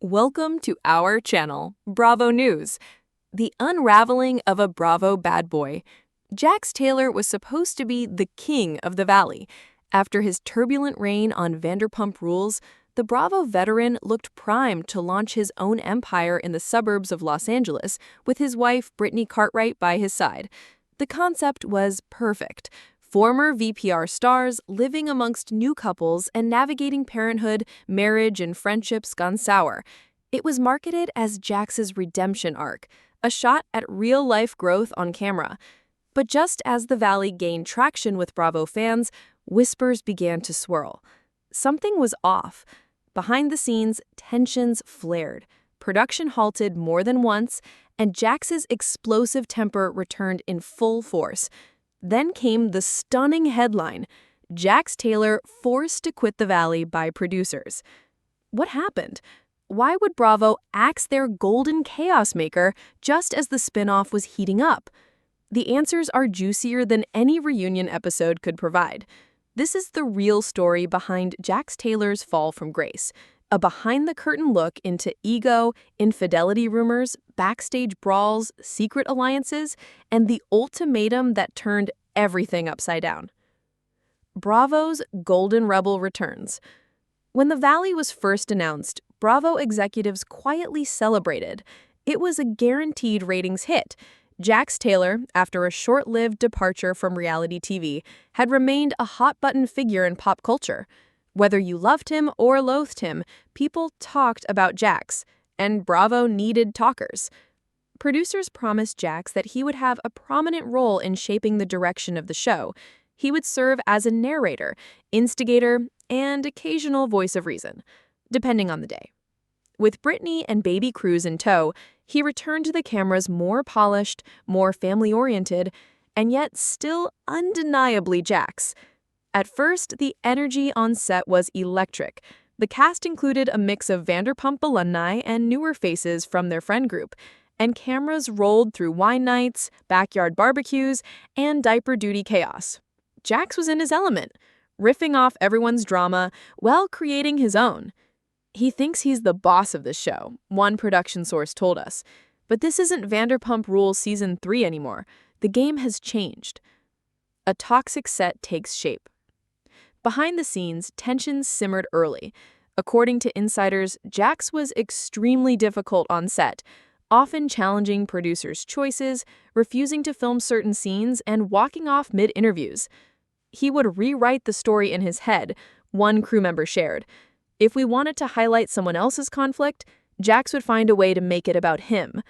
Welcome to our channel, Bravo News. The unraveling of a Bravo bad boy. Jax Taylor was supposed to be the king of the Valley. After his turbulent reign on Vanderpump Rules, the Bravo veteran looked primed to launch his own empire in the suburbs of Los Angeles with his wife Brittany Cartwright by his side. The concept was perfect. Former VPR stars living amongst new couples and navigating parenthood, marriage, and friendships gone sour. It was marketed as Jax's redemption arc, a shot at real-life growth on camera. But just as the Valley gained traction with Bravo fans, whispers began to swirl. Something was off. Behind the scenes, tensions flared. Production halted more than once, and Jax's explosive temper returned in full force. Then came the stunning headline, Jax Taylor forced to quit the Valley by producers. What happened? Why would Bravo axe their golden chaos maker just as the spinoff was heating up? The answers are juicier than any reunion episode could provide. This is the real story behind Jax Taylor's fall from grace, a behind-the-curtain look into ego, infidelity rumors, backstage brawls, secret alliances, and the ultimatum that turned everything upside down. Bravo's Golden Rebel returns. When the Valley was first announced, Bravo executives quietly celebrated. It was a guaranteed ratings hit. Jax Taylor, after a short-lived departure from reality TV, had remained a hot-button figure in pop culture. Whether you loved him or loathed him, people talked about Jax, and Bravo needed talkers. Producers promised Jax that he would have a prominent role in shaping the direction of the show. He would serve as a narrator, instigator, and occasional voice of reason, depending on the day. With Brittany and baby Cruz in tow, he returned to the cameras more polished, more family-oriented, and yet still undeniably Jax. At first, the energy on set was electric. The cast included a mix of Vanderpump alumni and newer faces from their friend group, and cameras rolled through wine nights, backyard barbecues, and diaper duty chaos. Jax was in his element, riffing off everyone's drama while creating his own. He thinks he's the boss of the show, one production source told us. But this isn't Vanderpump Rules Season 3 anymore. The game has changed. A toxic set takes shape. Behind the scenes, tensions simmered early. According to insiders, Jax was extremely difficult on set, often challenging producers' choices, refusing to film certain scenes, and walking off mid-interviews. He would rewrite the story in his head, one crew member shared. If we wanted to highlight someone else's conflict, Jax would find a way to make it about him.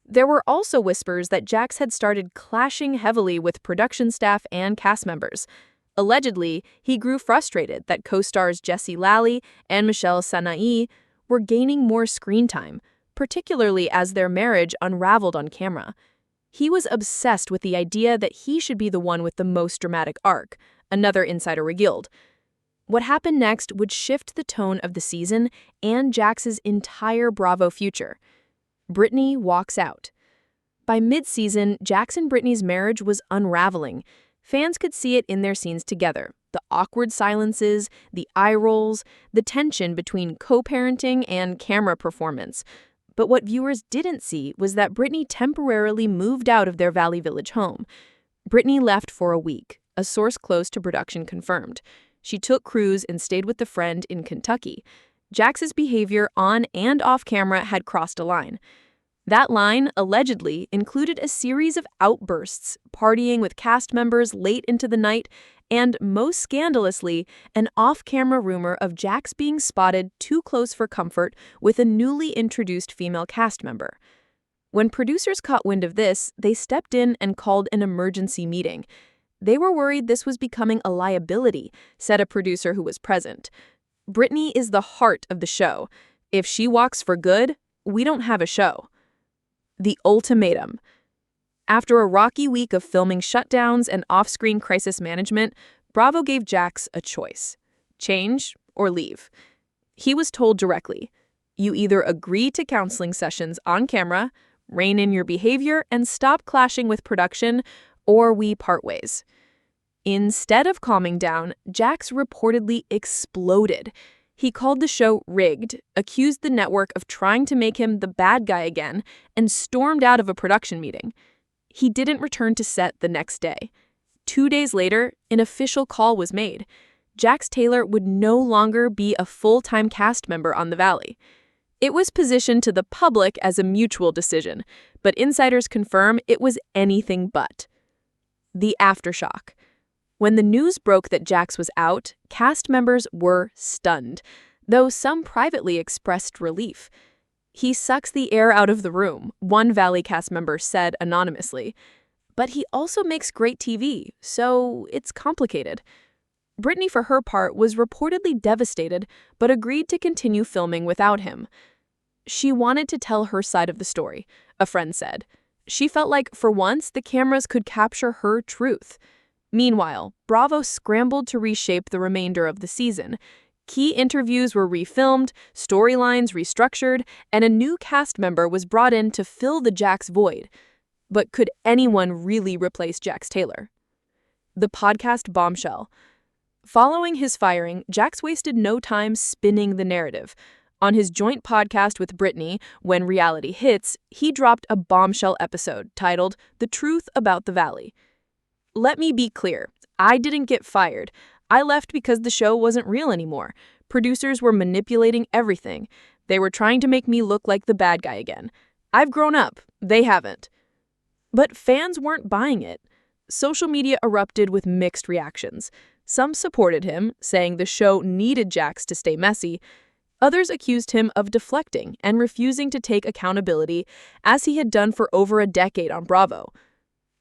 There were also whispers that Jax had started clashing heavily with production staff and cast members. Allegedly, he grew frustrated that co-stars Jessie Lally and Michelle Sanae were gaining more screen time, particularly as their marriage unraveled on camera. He was obsessed with the idea that he should be the one with the most dramatic arc, another insider revealed. What happened next would shift the tone of the season and Jax's entire Bravo future. Brittany walks out. By mid-season, Jax and Brittany's marriage was unraveling. Fans could see it in their scenes together, the awkward silences, the eye rolls, the tension between co-parenting and camera performance. But what viewers didn't see was that Brittany temporarily moved out of their Valley Village home. Brittany left for a week, a source close to production confirmed. She took Cruz and stayed with a friend in Kentucky. Jax's behavior on and off camera had crossed a line. That line, allegedly, included a series of outbursts, partying with cast members late into the night, and, most scandalously, an off-camera rumor of Jax being spotted too close for comfort with a newly introduced female cast member. When producers caught wind of this, they stepped in and called an emergency meeting. They were worried this was becoming a liability, said a producer who was present. Brittany is the heart of the show. If she walks for good, we don't have a show. The ultimatum. After a rocky week of filming shutdowns and off-screen crisis management, Bravo gave Jax a choice: change or leave. He was told directly, you either agree to counseling sessions on camera, rein in your behavior, and stop clashing with production, or we part ways. Instead of calming down, Jax reportedly exploded. He called the show rigged, accused the network of trying to make him the bad guy again, and stormed out of a production meeting. He didn't return to set the next day. 2 days later, an official call was made. Jax Taylor would no longer be a full-time cast member on The Valley. It was positioned to the public as a mutual decision, but insiders confirm it was anything but. The aftershock. When the news broke that Jax was out, cast members were stunned, though some privately expressed relief. "He sucks the air out of the room," one Valley cast member said anonymously. "But he also makes great TV, so it's complicated." Brittany, for her part, was reportedly devastated, but agreed to continue filming without him. She wanted to tell her side of the story, a friend said. She felt like, for once, the cameras could capture her truth. Meanwhile, Bravo scrambled to reshape the remainder of the season. Key interviews were refilmed, storylines restructured, and a new cast member was brought in to fill the Jax void. But could anyone really replace Jax Taylor? The podcast bombshell. Following his firing, Jax wasted no time spinning the narrative. On his joint podcast with Brittany, When Reality Hits, he dropped a bombshell episode titled The Truth About the Valley. "Let me be clear, I didn't get fired. I left because the show wasn't real anymore. Producers were manipulating everything. They were trying to make me look like the bad guy again. I've grown up. They haven't." But fans weren't buying it. Social media erupted with mixed reactions. Some supported him, saying the show needed Jax to stay messy. Others accused him of deflecting and refusing to take accountability, as he had done for over a decade on Bravo.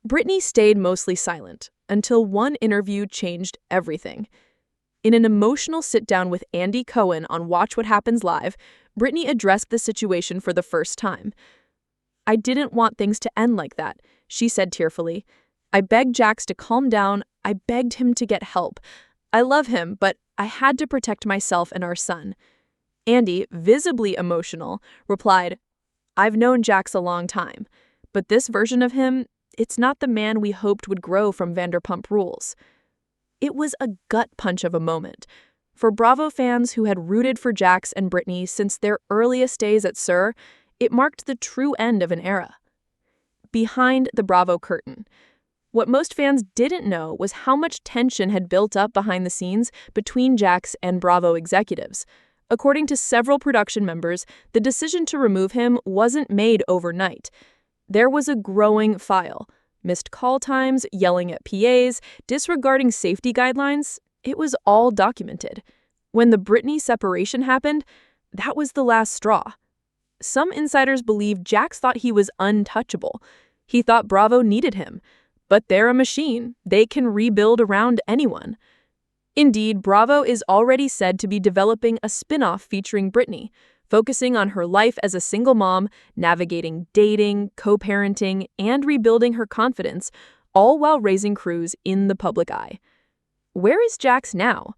Brittany stayed mostly silent, until one interview changed everything. In an emotional sit-down with Andy Cohen on Watch What Happens Live, Brittany addressed the situation for the first time. "I didn't want things to end like that," she said tearfully. "I begged Jax to calm down. I begged him to get help. I love him, but I had to protect myself and our son." Andy, visibly emotional, replied, "I've known Jax a long time, but this version of him, it's not the man we hoped would grow from Vanderpump Rules." It was a gut punch of a moment. For Bravo fans who had rooted for Jax and Brittany since their earliest days at SUR, it marked the true end of an era. Behind the Bravo curtain. What most fans didn't know was how much tension had built up behind the scenes between Jax and Bravo executives. According to several production members, the decision to remove him wasn't made overnight. There was a growing file. Missed call times, yelling at PAs, disregarding safety guidelines. It was all documented. When the Brittany separation happened, that was the last straw. Some insiders believe Jax thought he was untouchable. He thought Bravo needed him. But they're a machine. They can rebuild around anyone. Indeed, Bravo is already said to be developing a spin-off featuring Brittany, focusing on her life as a single mom, navigating dating, co-parenting, and rebuilding her confidence, all while raising crews in the public eye. Where is Jax now?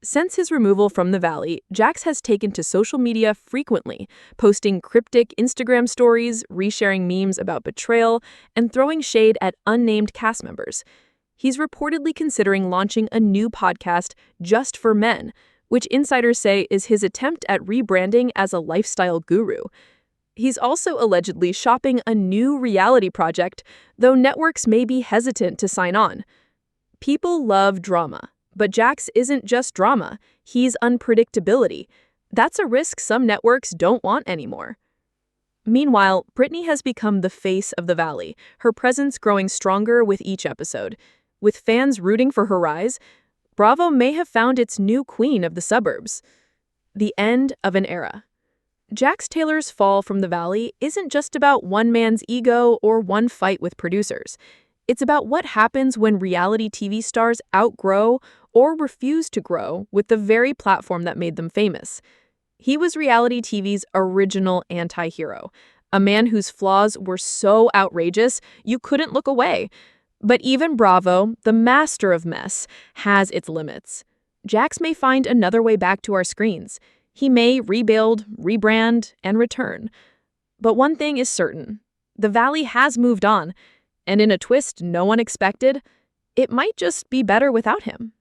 Since his removal from the Valley, Jax has taken to social media frequently, posting cryptic Instagram stories, resharing memes about betrayal, and throwing shade at unnamed cast members. He's reportedly considering launching a new podcast just for men, which insiders say is his attempt at rebranding as a lifestyle guru. He's also allegedly shopping a new reality project, though networks may be hesitant to sign on. People love drama. But Jax isn't just drama, he's unpredictability. That's a risk some networks don't want anymore. Meanwhile, Brittany has become the face of the Valley, her presence growing stronger with each episode. With fans rooting for her rise, Bravo may have found its new queen of the suburbs. The end of an era. Jax Taylor's fall from the Valley isn't just about one man's ego or one fight with producers. It's about what happens when reality TV stars outgrow or refuse to grow with the very platform that made them famous. He was reality TV's original anti-hero, a man whose flaws were so outrageous you couldn't look away. But even Bravo, the master of mess, has its limits. Jax may find another way back to our screens. He may rebuild, rebrand, and return. But one thing is certain. The Valley has moved on, and in a twist no one expected, it might just be better without him.